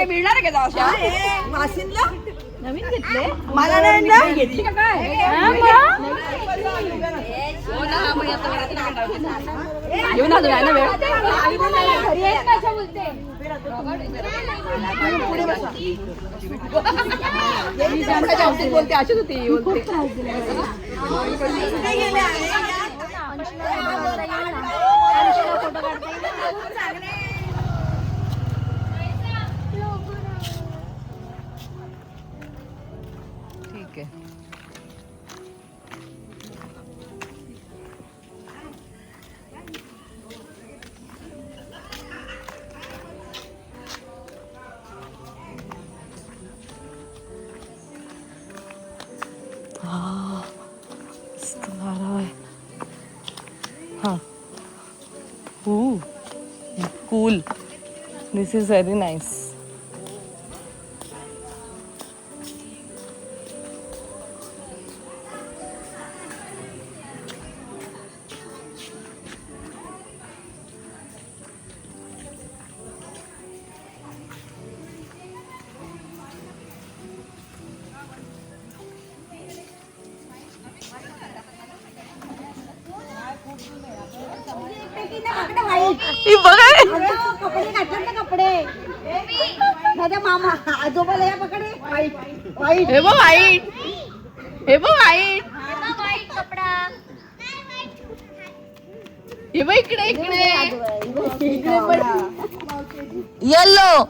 मिळणार का वाशिंदला नवीन घेतले मला नाही घेतली का काय घेऊन आलो ना वेळ बोलते अशीच होती ठीक आहे. Cool. This is very nice. कपडे मामा आजोबाला या पकडे वाईट हे बघ वाईट हे बघ वाईट कपडा हे बघ इकडे इकडे येल्लो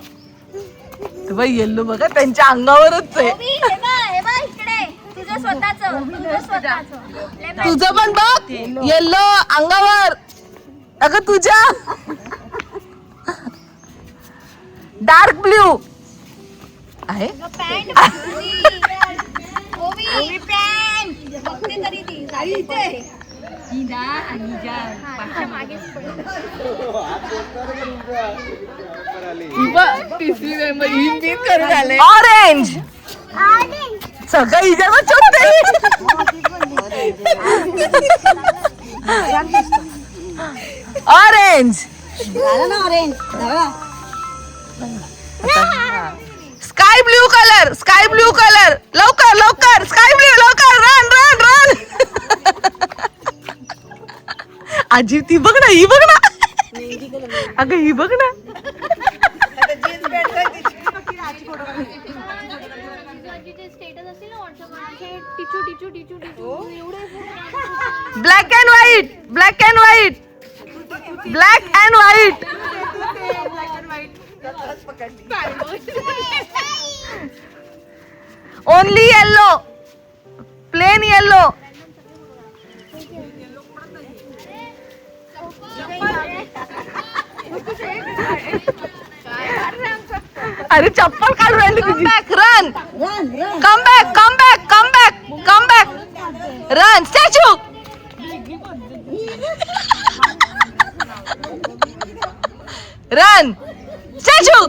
येल्लो बघा त्यांच्या अंगावरच आहे इकडे तुझं स्वतःचं तुझं पण बघ येल्लो अंगावर अगं तुझ्या डार्क ब्ल्यू आहे ऑरेंज सगळं हिच्यावर orange orange sky blue colour लवकर लवकर स्काय ब्ल्यू लवकर रन रन रन आजी ती बघ ना ही बघ ना अगं ही बघ ना black and white black and white black and white only yellow plain yellow अरे चप्पल काढून राहिली तुझी run come back come back come back come back run statue run statue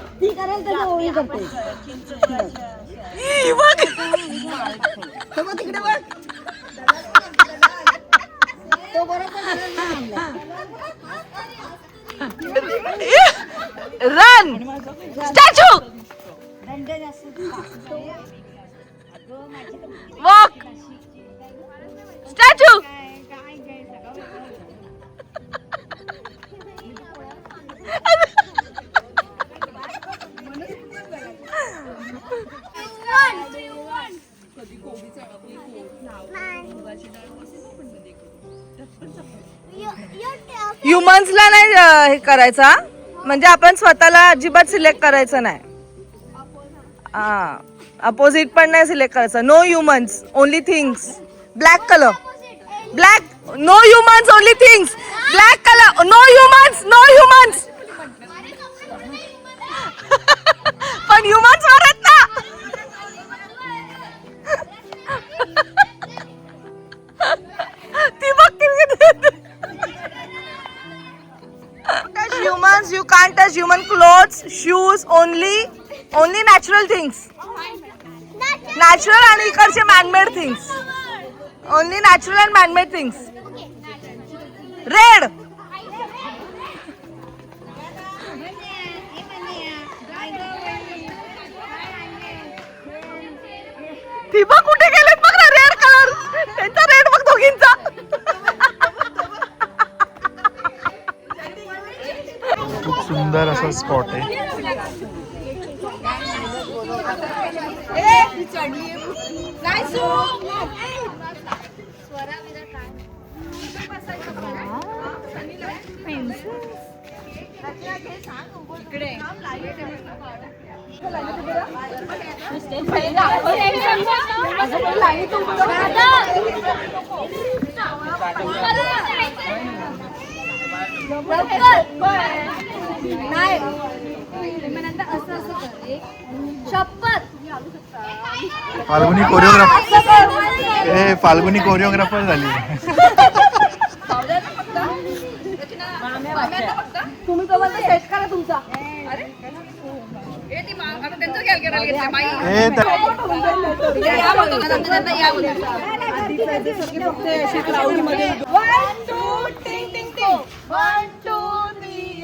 run statue walk statue ह्युमन्सला नाही हे करायचा म्हणजे आपण स्वतःला अजिबात सिलेक्ट करायचं नाही अपोजिट पण नाही सिलेक्ट करायचं no humans only things black colour black no humans only things black colour no humans पण ह्युमन्स वाढत ना ती बघ humans you can't touch human clothes shoes only natural things natural आणि इकडचे man made things Only natural and man-made things. Red. ती बघ कुठे गेलेत बघ ना रेड कलर. त्यांचा रेड बघ दोघींचा. खूप सुंदर असा स्पॉट आहे. फाल्गुनी कोरिओग्राफर फाल्गुनी कोरिओग्राफर झाली. तुम्ही दोघांचा सेट करा तुमचा.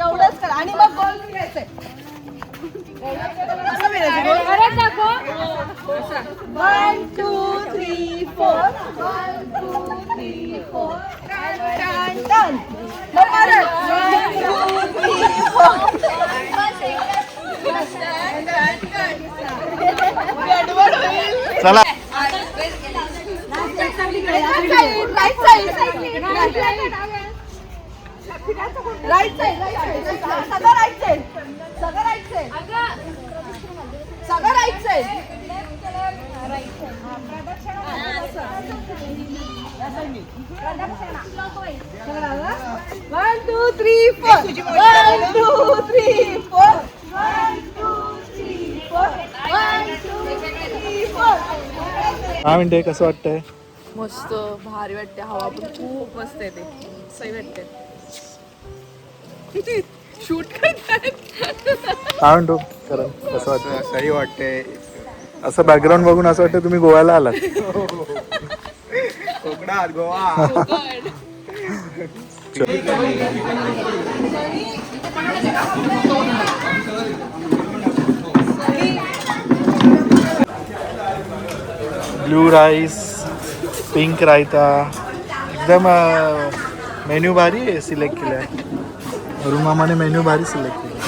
एवढंच करा आणि मग गोल फिरायचंय. 1 2 3 4 1 2 3 4 टन. मग परत 1 2 3 4. चला One, two, three, four. 1 2 3 4 1 2 3 4 1 2 3 4. काय म्हणते, कसं वाटतंय? मस्त भारी वाटते. हवा पण खूप मस्त येते. सही वाटते. शूट करतात. काय म्हणतो करण, कसं वाटतं? सही वाटते. असं बॅकग्राऊंड बघून असं वाटतं तुम्ही गोव्याला आलात. कोकणात Goa. Blue rice, pink raita, एकदम मेन्यू भारी आहे सिलेक्ट केलाय. अरुण मामाने मेन्यू भारी सिलेक्ट केला.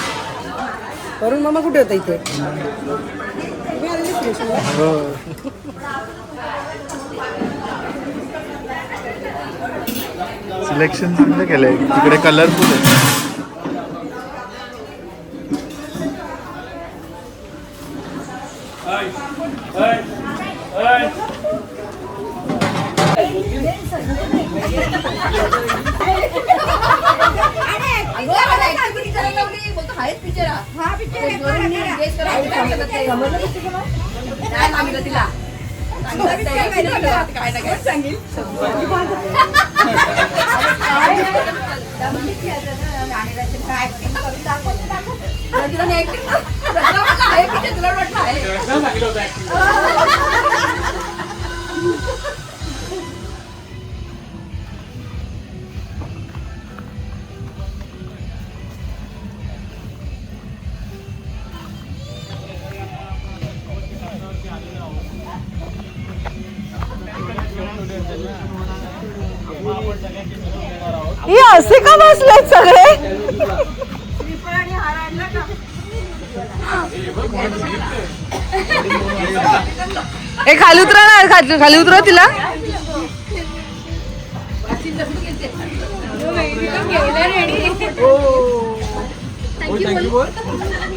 वरुण मामा कुठे होता इथे? हो. सिलेक्शन चांगलं केलंय. तिकडे कलरफुल आहे. हे असे का बसलेत सगळे? हे खाली उतरा ना, खाली उतरा तिला.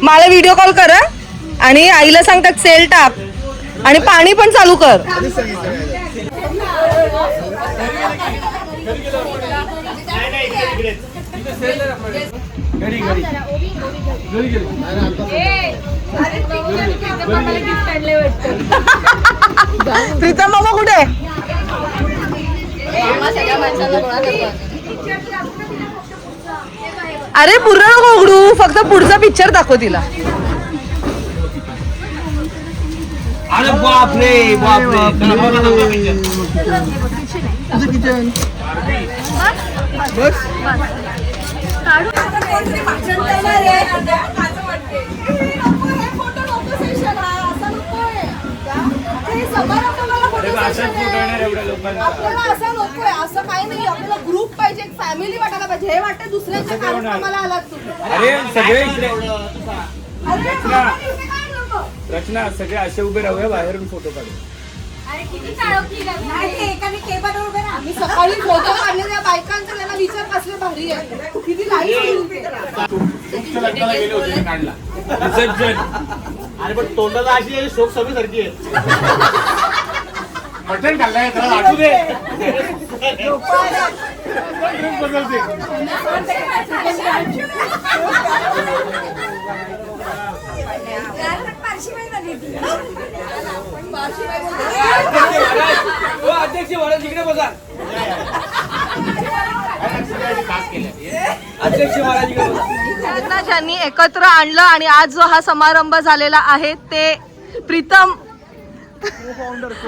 मला व्हिडिओ कॉल कर आणि आईला सांगतात सेल टाक आणि पाणी पण चालू कर. प्रीतम मामा कुठे? अरे पूर्ण नको उघडू, फक्त पुढचा पिक्चर दाखव तिला. अरे बापरे बापरे. तुझं किचन बस आपल्याला असं नकोय, असं काही नाही. आपल्याला ग्रुप पाहिजे, एक फॅमिली वाटायला पाहिजे. हे वाटतं दुसऱ्याच्या कार्यक्रमाला आलात तुम्ही. अरे सगळे इकडे अरे इथे काय नको? रचना सगळे असे उभे राहूया बाहेरून फोटो काढू. आम्ही सकाळी फोटो काढले त्या बायकांचा, त्यांना विचार कसले भारी आहे, किती लाईट काढला विसर्जन. अरे पण तोंडाला अशी शोक सवय सारखी आहे. मटण खाल्लाय त्याला आठवू दे. अध्यक्ष महाराज इकडे बघा. अध्यक्ष महाराज इकडे बघा. त्यांना ज्यांनी एकत्र आणलं आणि आज जो हा समारंभ झालेला आहे ते प्रीतम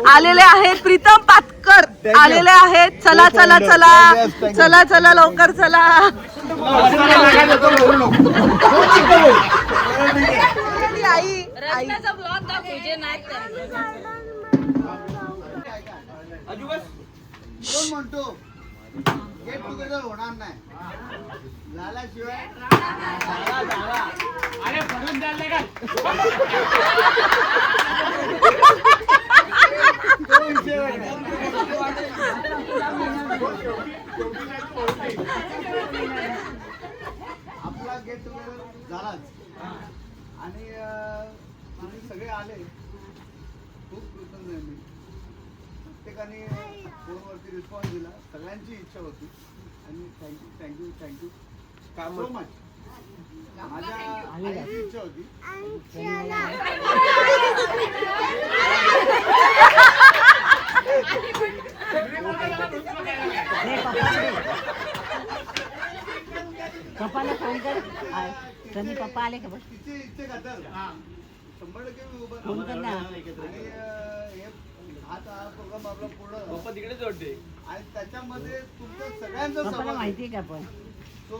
आलेले आहेत. प्रीतम पातकर आलेले आहेत. चला चला चला चला चला लवकर चला. आई आई कोण म्हणतो गेट टुगेदर होणार नाही झाल्याशिवाय अरे पडून चाललंय का? तो विषय वेगळा. आपला गेट टुगेदर झालाच आणि तुम्ही सगळे आले, खूप कृतज्ञ आहे मी. प्रत्येकाने फोनवरती रिस्पॉन्स दिला, सगळ्यांची इच्छा होती आणि thank you thank you thank you so much. माझ्या आईची इच्छा होती. पप्पाला फोन कर. त्यांनी पप्पा आले का बघ. तिची इच्छा खातर 100% मी उभं फोन कर ना. आणि हा प्रोग्राम आपला पूर्ण पप्पा तिकडेच वाटते. आणि त्याच्यामध्ये तुमचं सगळ्यांचं पप्पाला सहभाग माहिती आहे का पण. So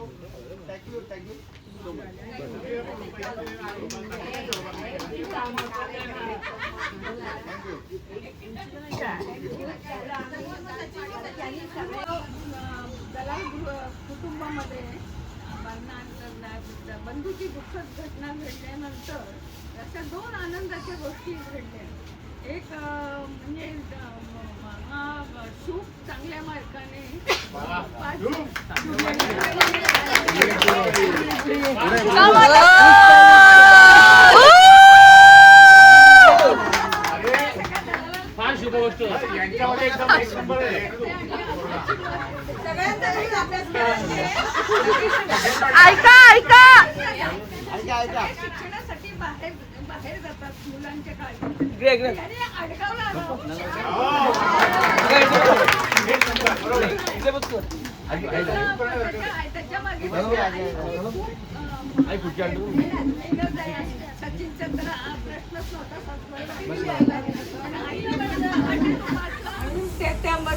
thank you thank you so much. कुटुंबामध्ये बंधूची दुःखद घटना घडल्यानंतर अशा दोन आनंदाच्या गोष्टी घडल्या. एक म्हणजे शुभ चांगल्या मार्गाने फार शुभ गोष्ट यांच्यामध्ये एकदम एक नंबर आहे. ऐका ऐका शिक्षणासाठी बाहेर जातात मुलांच्या काळजी. इकडे इकडे अडकावला इकडे बघ तू. त्याच्या मागे आई कुठच्या आणतो? सचिन चंद्र हा प्रश्नच नव्हता.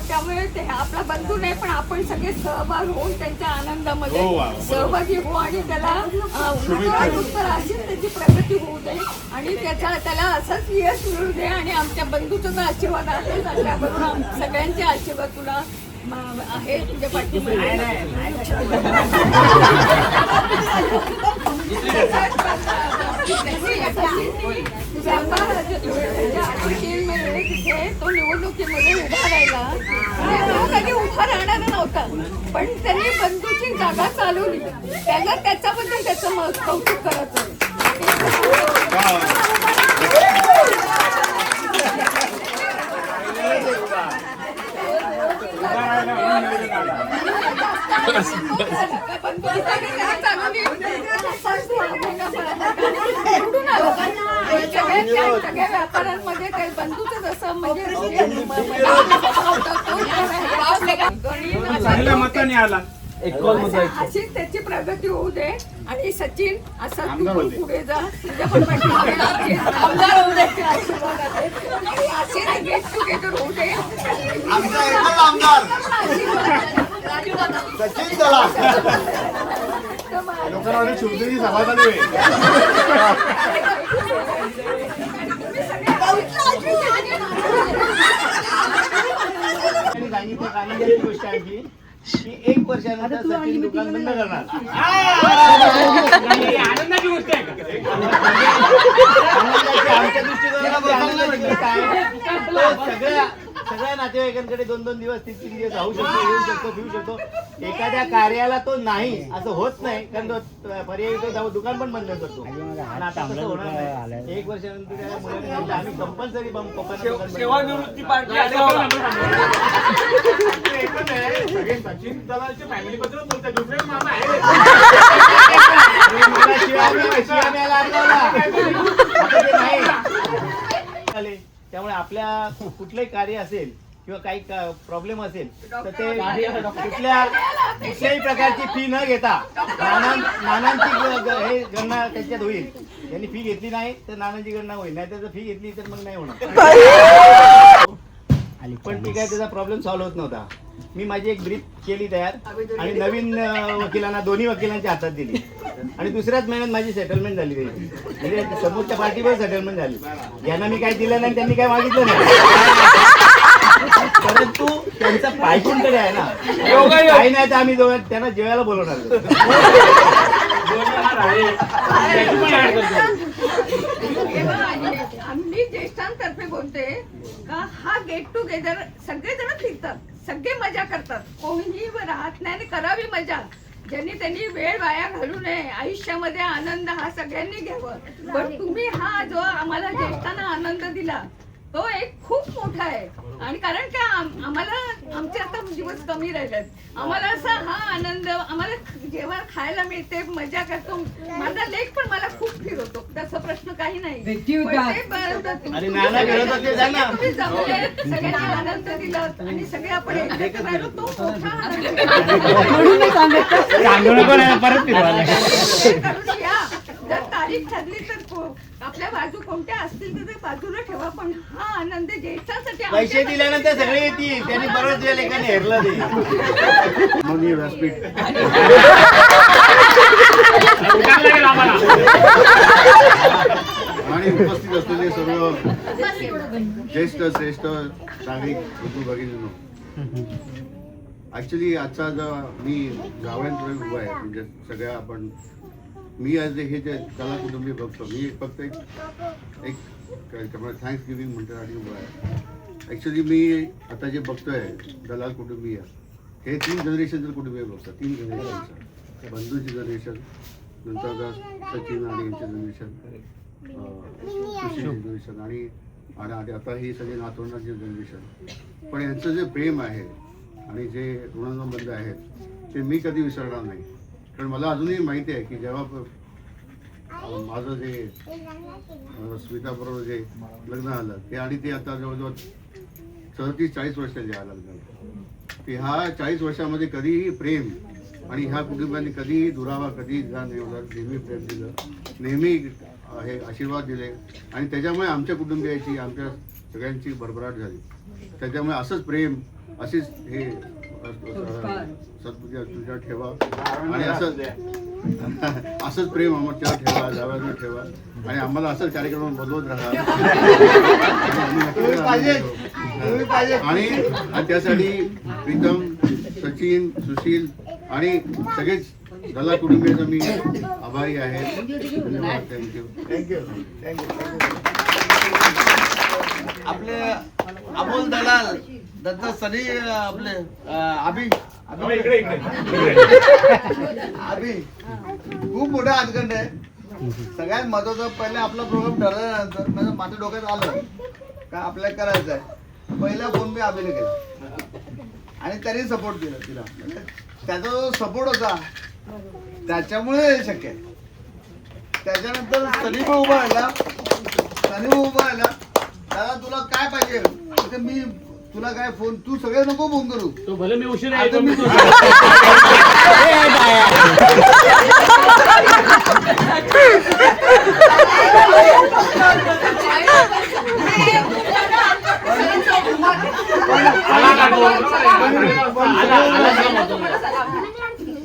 त्यामुळे ते आपला बंधू नाही पण आपण सगळे सहभाग होऊन त्यांच्या आनंदामध्ये सहभागी होऊ आणि त्याला उत्तर अशीच त्याची प्रगती होऊ दे आणि त्याला असंच यश मिळू दे आणि आमच्या बंधूचा जो आशीर्वाद आहे त्याच्याबरोबर सगळ्यांचे आशीर्वाद तुला आहे तुझ्या पाठीमध्ये. तो निवडणुकीमध्ये उभा राहिला आणि तो कधी उभा राहणार नव्हता पण त्यांनी बंधूची जागा चालवली. त्याला त्याच्याबद्दल त्याचं कौतुक करायचं. सगळ्या व्यापाऱ्यांमध्ये काही बंधूच असं म्हणजे चांगल्या मताने आला. अशीच त्याची प्रगती होऊ दे आणि सचिन असं तू पण पुढे जा तुझ्या पण पाठीमागे आमदार होऊ दे आशीर्वाद आहे. आणि असे गेट टुगेदर होऊ दे. आमचा एकच आमदार सचिन दलाल. लोकांना शिवसेनेची सभा चालू आहे. सांगितलं आनंदाची गोष्ट आहे की 1 वर्षानंतर सचिन दुकान बंद करणार. आनंदाची गोष्ट आहे का? आमच्या दृष्टीकोनातून सगळ्या नातेवाईकांकडे 2-2 दिवस 3-3 दिवस राहू शकतो, येऊ शकतो, फिरू शकतो. एखाद्या कार्याला तो नाही असं होत नाही, कारण तो पर्यायी तो जाऊ दुकान पण बंद करतो. आणि आता तसं होणार नाही. 1 वर्षानंतर त्याला मुलांनी सांगितलं आम्ही कंपल्सरी सेवानिवृत्ती पार्टी सगळे सचिन दलालचे फॅमिली बद्दल बोलतात. दुसरे मामा आहे त्यामुळे आपल्या कुठलंही कार्य असेल किंवा काही प्रॉब्लेम असेल तर ते कुठल्याही प्रकारची फी न घेता नानांची हे गणना त्याच्यात होईल. त्यांनी फी घेतली नाही तर नानांची गणना होईल, नाही तर फी घेतली तर मग नाही होणार. पण ती काय त्याचा प्रॉब्लेम सॉल्व्ह होत नव्हता. मी माझी एक ब्रीफ केली तयार आणि नवीन वकिलांना 2 वकिलांच्या हातात दिली आणि दुसऱ्याच महिन्यात माझी सेटलमेंट झाली त्याची. म्हणजे समोरच्या पार्टीवर सेटलमेंट झाली. यांना मी काय दिलं नाही, त्यांनी काय मागितलं नाही. परंतु त्यांचा पायकुंकडे आहे ना, काही नाही तर आम्ही त्यांना जेवायला बोलवणार. आम्ही ज्येष्ठांतर्फे बोलते का हा गेट टुगेदर सगळेजण फिरतात, सगळे मजा करतात, कोणीही राहत नाही आणि करावी मजा. त्यांनी वेळ वाया घालू नये. आयुष्यामध्ये आनंद हा सगळ्यांनी घ्यावा. पण तुम्ही हा जो आम्हाला ज्येष्ठांना आनंद दिला तो एक खूप मोठा आहे. आणि कारण का आम्हाला आमचे आता दिवस कमी राहिलेत, आम्हाला असा हा आनंद आम्हाला जेव्हा खायला मिळते, मजा करतो. माझा लेक पण मला खूप फिरवतो, तसा प्रश्न काही नाही. आणि नाना विरोधात ते जा ना. तुम्ही जमलेत, सगळ्यांनी आनंद दिला आणि सगळे आपण एकत्र राहिलो, तो मोठा आनंद. परत करून या. जर तारीख ठरली तर आपल्या बाजू कोणत्या असतील तर ते बाजूला ठेवा. पण हा आनंद ज्येष्ठासाठी पैसे दिल्यानंतर सगळे येतील. त्यांनी बरोच वेळ एकाने हेरलं ते. माननीय व्यासपीठ आणि उपस्थित असलेले सर्व ज्येष्ठ श्रेष्ठ नागरिक बंधू भगिनींनो, ऍक्च्युली आजचा जो मी गावांकडे उभा आहे, म्हणजे सगळ्या आपण मी आज हे जे कला कुटुंबीय बघतो, मी फक्त एक थँक्स गिव्हिंग म्हणतात आणि उभा आहे. ॲक्च्युली मी आता जे बघतोय दलाल कुटुंबीय, हे 3 जनरेशनचं कुटुंबीय बघतात. 3 जनरेशनचं, बंधूची जनरेशन, नंतर सचिन आणि यांचे जनरेशन, सुशील जनरेशन आणि आता ही सगळे नातवंडांचे जनरेशन. पण यांचं जे प्रेम आहे आणि जे ऋणानुबंध आहेत ते मी कधी विसरणार नाही. कारण मला अजूनही माहिती आहे की जेव्हा माझं जे स्मिताबरोबर जे लग्न झालं ते आणि ते आता जवळजवळ 34-40 वर्षाचे आहे लग्न, की ह्या 40 वर्षामध्ये कधीही प्रेम आणि ह्या कुटुंबांनी कधीही दुरावा कधी नाही होता. नेहमी प्रेम दिलं, नेहमी हे आशीर्वाद दिले आणि त्याच्यामुळे आमच्या कुटुंबियाची, आमच्या सगळ्यांची भरभराट झाली. त्याच्यामुळे असंच प्रेम, अशीच हे सद्बुद्धी तुझ्या ठेवा आणि असंच प्रेम आम्हाला ठेवा, जावयाला ठेवा आणि आम्हाला असंच कार्यक्रम बोलवत राहा. आणि त्यासाठी प्रीतम, सचिन, सुशील आणि सगळेच दलाल कुटुंबियांचा मी आभारी आहे. धन्यवाद. थँक्यू. आपले अमोल दलाल, दत्ता सनी, आपले अभि खूप मोठा हातखंड आहे. सगळ्यात महत्वाचं, पहिले आपला प्रोग्राम ठरल्यानंतर म्हणजे माझ्या डोक्यात आलं का आपल्याला करायचं आहे. पहिला फोन मी अभिने केला आणि त्यांनी सपोर्ट केला तिला. त्याचा जो सपोर्ट होता त्याच्यामुळे हे शक्य आहे. त्याच्यानंतर सनी पण उभा राहिला. त्याला तुला काय पाहिजे, मी तुला काय फोन, तू सगळे नको फोन करू. तो भले मी उशिरा आता येतो मी मी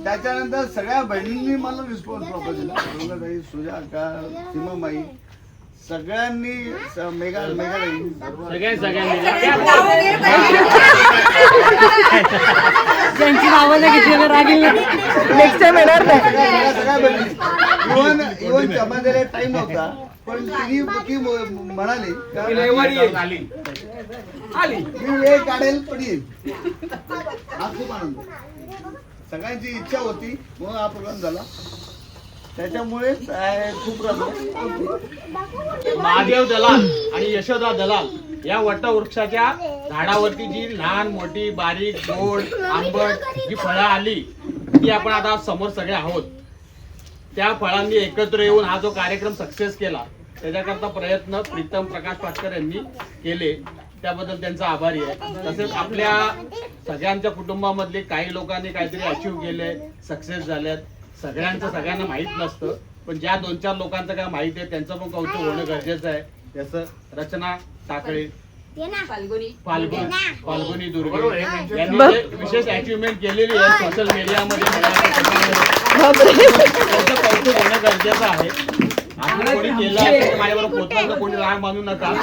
त्याच्यानंतर सगळ्या बहिणींनी मला रिस्पॉन्स प्रॉपर दिला. ताई, सुजाता, सीमाबाई, सगळ्यांनी मेगा त्यांची नावं नाही घेतली रागील नेक्स्ट टाइम येणार नाही. सगळ्या बहिणी इव्हन जमाद्याला टाइम नव्हता, पण तिने ती म्हणाली का मी वेळ काढेल पण येईल. हा खूप आनंद. सगळ्यांची इच्छा होती म्हणून हा प्रोग्राम झाला. त्याच्यामुळे खूप रमलो. महादेव दलाल आणि यशोदा दलाल या वटवृक्षाच्या झाडावरती जी लहान मोठी बारीक गोड आंबट जी फळं आली ती आपण आता समोर सगळे आहोत. त्या फळांनी एकत्र येऊन हा जो कार्यक्रम सक्सेस केला त्याच्याकरता प्रयत्न प्रीतम प्रकाश पाटकर यांनी केले, त्याबद्दल त्यांचा आभारी आहे. तसेच आपल्या सगळ्यांच्या कुटुंबामधले काही लोकांनी काहीतरी अचीव केले, सक्सेस झाल्यात. सगळ्यांना माहीत नसतं, पण ज्या 2-4 लोकांचं काय माहिती आहे त्यांचं पण कौतुक होणं गरजेचं आहे. जसं रचना टाकळे, फाल्गुनी दुर्गे यांनी जे विशेष अचिव्हमेंट केलेली आहे सोशल मीडियामध्ये त्याचं कौतुक होणं गरजेचं आहे. आपण कोणी केलं असेल माझ्याबरोबर पोचलं, कोणी राग मानू नका.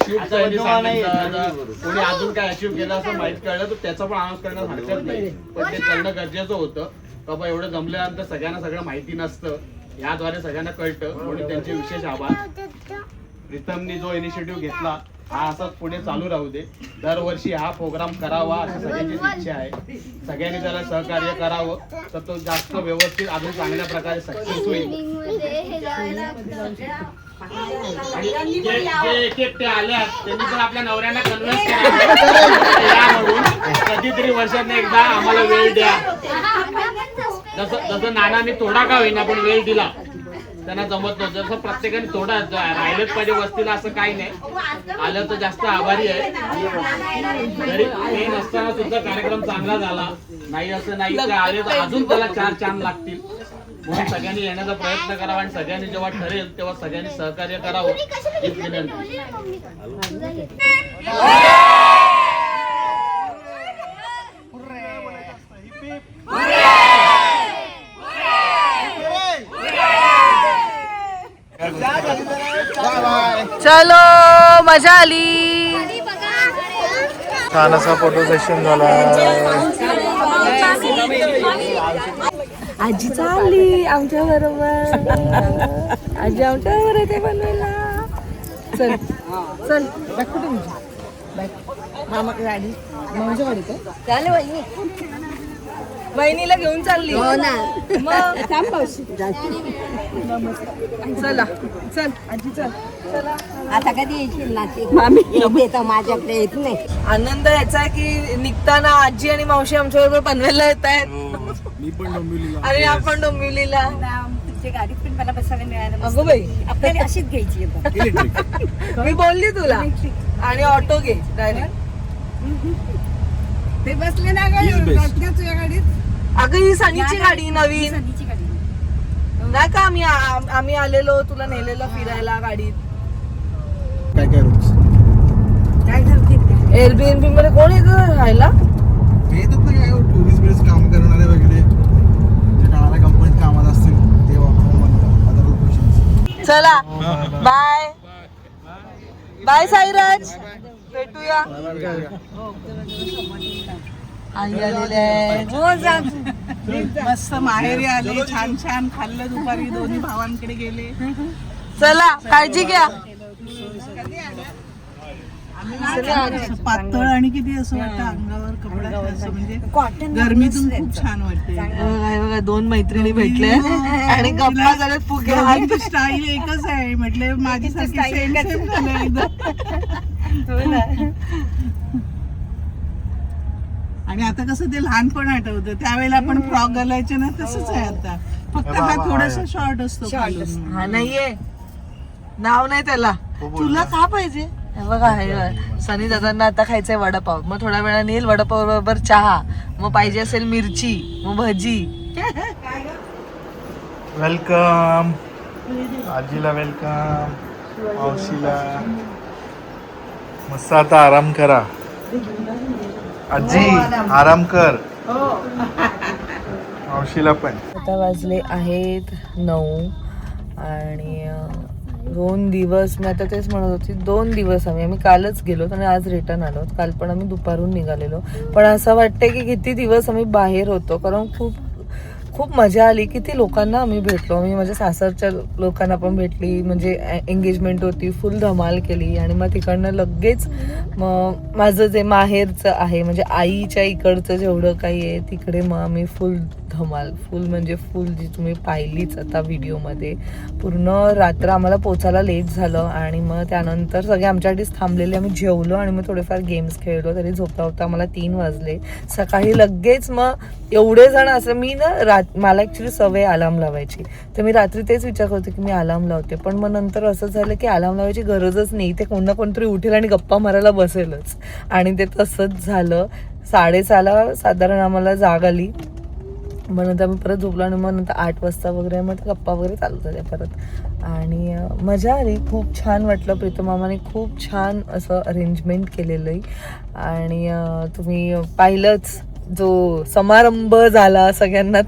शूटचं यांनी सांगितलं, कोणी अजून काय अचीव्ह केलं असं माहित कळलं तर त्याचं पण अनाउन्स करण्यास हरकत नाही, पण ते करणं गरजेचं होतं. बाबा एवढं जमल्यानंतर सगळ्यांना सगळं माहिती नसतं, याद्वारे सगळ्यांना कळतं, म्हणून त्यांचे विशेष आभार. प्रीतमनी जो इनिशिएटिव्ह घेतला हा असंच पुढे चालू राहू दे. दरवर्षी हा प्रोग्राम करावा अशी सगळ्यांची इच्छा आहे. सगळ्यांनी त्याला सहकार्य करावं तर तो जास्त व्यवस्थित अजून चांगल्या प्रकारे सक्सेस होईल. आणि जे एकटे आल्यात त्यांनी पण आपल्या नवऱ्यांना कन्व्हिन्स केला म्हणून कधीतरी वर्षात एकदा आम्हाला वेळ द्या. जसं नानांनी थोडा का होईना पण वेळ दिला, त्यांना जमत नव्हतं, जसं प्रत्येकाने थोडा राहिलंच पाहिजे वस्तीला असं काही नाही. आलं तर जास्त आभारी आहे. जरी हे नसताना सुद्धा कार्यक्रम चांगला झाला नाही असं नाही, ते आले तर अजून त्याला 4 चांद लागतील. म्हणून सगळ्यांनी येण्याचा प्रयत्न करावा आणि सगळ्यांनी जेव्हा ठरेल तेव्हा सगळ्यांनी सहकार्य करावं हीच विनंती. चलो मजा आली. छान असा फोटो सेशन झाला. आजी चालली आमच्या बरोबर. आजी आमच्या बरोबर येते बनवायला. चल चल बॅग कुठे तुझी बॅग? मामा गाडी मामाच्या गाडीत आहे. चालेल वहिनी, वहिनीला घेऊन चालली. हो ना मग चला चल आजी चल. आता कधी येशील मामी? येतो माझ्याकडे येत नाही. आनंद याचा आहे की निघताना आजी आणि मावशी आमच्या बरोबर पनवेलला येत आहेत. मी पण डोंबिवलीला आणि आपण डोंबिवलीला. तुमच्या गाडीत पण मला बसायला मिळालं. अगो बाई आपल्याला अशीच घ्यायची मी बोलली तुला. आणि ऑटो घे डायरेक्ट. ते बसले ना तुझ्या गाडीत. अगं ही सनीची गाडी नवीन नाही का? आम्ही आलेलो तुला नेलेलं फिरायला गाडीत. काय काय रूम्स काय करते एअरबीएनबी मध्ये कोण येतं राहायला? येतात ना काय टुरिस्ट बिरिस्ट काम करणारे वगैरे जे टाळा कंपनीत कामाला असतील ते अदर लोकेशन्स. चला बाय बाय साईराज, भेटूया. आई आलेले आहे. मस्त माहेरी आले, छान छान खाल्लं, दुपारी दोन्ही भावांकडे गेले. चला काळजी घ्या. पातळ आणि किती असं वाटतं अंगावर कपडा असं म्हणजे गरमीतून खूप छान वाटते. बघा 2 मैत्रिणी भेटले आणि गप्पा झाल्यात फुगे. स्टाईल एकच आहे म्हटले माझी सारखी सेम झालं एकदम. आणि आता कसं ते लहानपण आठवतं, त्यावेळेला आपण फ्रॉक घालायचे ना, तसंच आहे आता. फक्त हा थोडासा शॉर्ट असतो. हा नाहीये नाव नाही त्याला. तुला का पाहिजे हे बघा हे सनी दादांना आता खायचंय वडापाव, मग थोड्या वेळाने येईल वडापाव बरोबर चहा, मग पाहिजे असेल मिरची, मग भजी. वेलकम आजीला, वेलकम मावशीला. मस्त आता आराम करा आजी, आराम कर. मावशीला पण. आता वाजले आहेत 9 आणि 2 दिवस मी आता तेच म्हणत होती, 2 दिवस आम्ही कालच गेलो आणि आज रिटर्न आलो. काल पण आम्ही दुपारून निघालेलो, पण असं वाटतंय की किती दिवस आम्ही बाहेर होतो, कारण खूप मजा आली. किती लोकांना आम्ही भेटलो. मी माझ्या सासरच्या लोकांना पण भेटली, म्हणजे एंगेजमेंट होती, फुल धमाल केली. आणि मग तिकडनं लगेच मग माझं जे माहेरचं आहे म्हणजे आईच्या इकडचं जेवढं काही आहे तिकडे मग आम्ही फुल धमाल, फुल म्हणजे फुल जी तुम्ही पाहिलीच आता व्हिडिओमध्ये. पूर्ण रात्र आम्हाला पोचायला लेट झालं आणि मग त्यानंतर सगळे आमच्यासाठीच थांबलेले. आम्ही जेवलो आणि मग थोडेफार गेम्स खेळलो, तरी झोपता होता आम्हाला 3 वाजले. सकाळी लगेच मग एवढे जण असं मी ना मला ॲक्च्युली सवय अलार्म लावायची, तर मी रात्री तेच विचार करते की मी अलार्म लावते, पण मग नंतर असं झालं की अलार्म लावायची गरजच नाही, ते कोण ना कोणतरी उठेल आणि गप्पा मारायला बसेलच. आणि ते तसंच झालं. 6:30ला साधारण आम्हाला जाग आली, मग नंतर आम्ही परत झोपलो आणि मग नंतर 8 वाजता वगैरे मग गप्पा वगैरे चालू झाल्या परत. आणि मजा आली, खूप छान वाटलं. प्रीतम मामाने खूप छान असं अरेंजमेंट केलेलं आहे. आणि तुम्ही पाहिलंच जो समारंभ झाला सगळ्यांना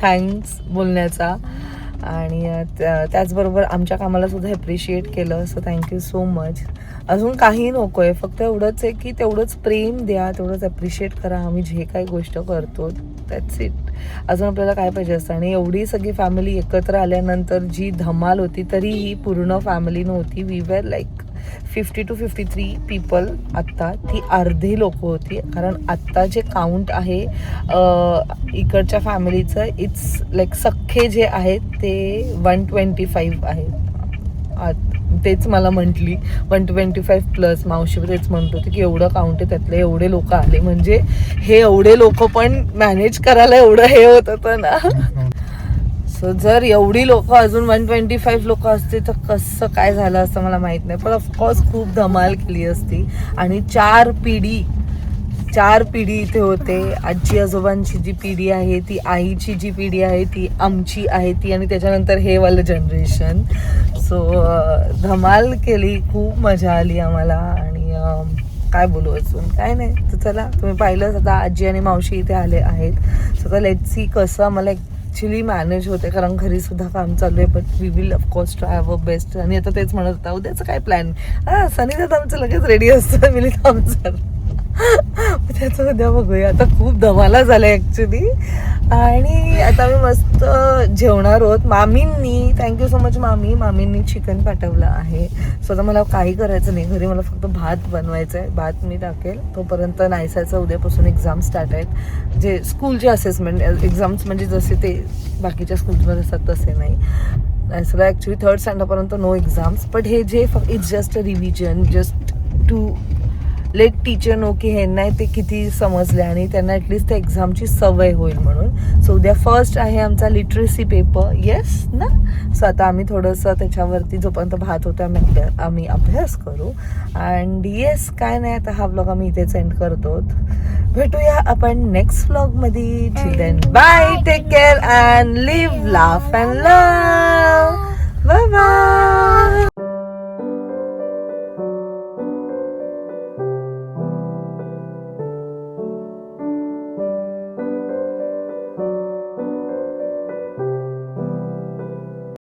थँक्स बोलण्याचा, आणि त्याचबरोबर आमच्या कामाला सुद्धा ॲप्रिशिएट केलं, सो थँक्यू सो मच. अजून काही नको आहे, फक्त एवढंच आहे की तेवढंच प्रेम द्या, तेवढंच ॲप्रिशिएट करा आम्ही जे काही गोष्ट करतो, दॅट्स इट. अजून आपल्याला काय पाहिजे असतं. आणि एवढी सगळी फॅमिली एकत्र आल्यानंतर जी धमाल होती, तरी ही पूर्ण फॅमिली नव्हती. We were like 50 to 53 people. आत्ता ती अर्धी लोक होती, कारण आत्ता जे काउंट आहे इकडच्या फॅमिलीचं, इट्स लाईक सख्खे जे आहेत ते 125 आहेत. तेच मला म्हटली 125 प्लस. मावशी तेच म्हणत होती की एवढं काउंट आहे, त्यातले एवढे लोक आले, म्हणजे हे एवढे लोक पण मॅनेज करायला एवढं हे होत होतं ना. सो जर एवढी लोक अजून 125 लोक असते तर कसं काय झालं असतं मला माहीत नाही, पण ऑफकोर्स खूप धमाल केली असती. आणि 4 पिढी इथे होते. आजी आजोबांची जी पिढी आहे ती, आईची जी पिढी आहे ती, आमची आहे ती, आणि त्याच्यानंतर हे वालं जनरेशन. सो धमाल केली, खूप मजा आली आम्हाला. आणि काय बोलू अजून काय नाही. तर चला, तुम्ही पाहिलंच आता आजी आणि मावशी इथे आले आहेत. सो तर लेट्स सी कसं आम्हाला ॲक्च्युली मॅनेज होते, कारण घरी सुद्धा काम चालू आहे, but we will of course try our best. आणि आता तेच म्हणत होता उद्याचं काय प्लॅन. सनी दादा आमचं लगेच रेडी असतं, मिलित आमचं त्याचं उद्या बघूया. आता खूप धमाला झालाय ॲक्च्युली. आणि आता मी मस्त जेवणार आहोत. मामींनी, थँक्यू सो मच मामींनी चिकन पाठवलं आहे. सो आता मला काही करायचं नाही घरी, मला फक्त भात बनवायचं आहे. भात मी टाकेल. तोपर्यंत नायसाचं उद्यापासून एक्झाम स्टार्ट आहेत, जे स्कूलचे असेसमेंट एक्झाम्स, म्हणजे जसे ते बाकीच्या स्कूल्समध्ये असतात तसे नाही. नायसाला ॲक्च्युली 3rd स्टँडर्डपर्यंत नो एक्झाम्स, बट हे जे it's just a revision, just to let teacher know की हे नाही ते किती समजले आणि त्यांना ॲटलिस्ट त्या एक्झामची सवय होईल म्हणून. सो उद्या फर्स्ट आहे आमचा लिटरसी पेपर, येस ना. सो आता आम्ही थोडंसं त्याच्यावरती जोपर्यंत भात होतो आम्ही अभ्यास करू. अँड येस, काय नाही, आता हा व्लॉग आम्ही इथेच एंड करतो. भेटूया आपण नेक्स्ट व्लॉगमध्ये. Till then bye, take care and live, laugh and love. Bye bye.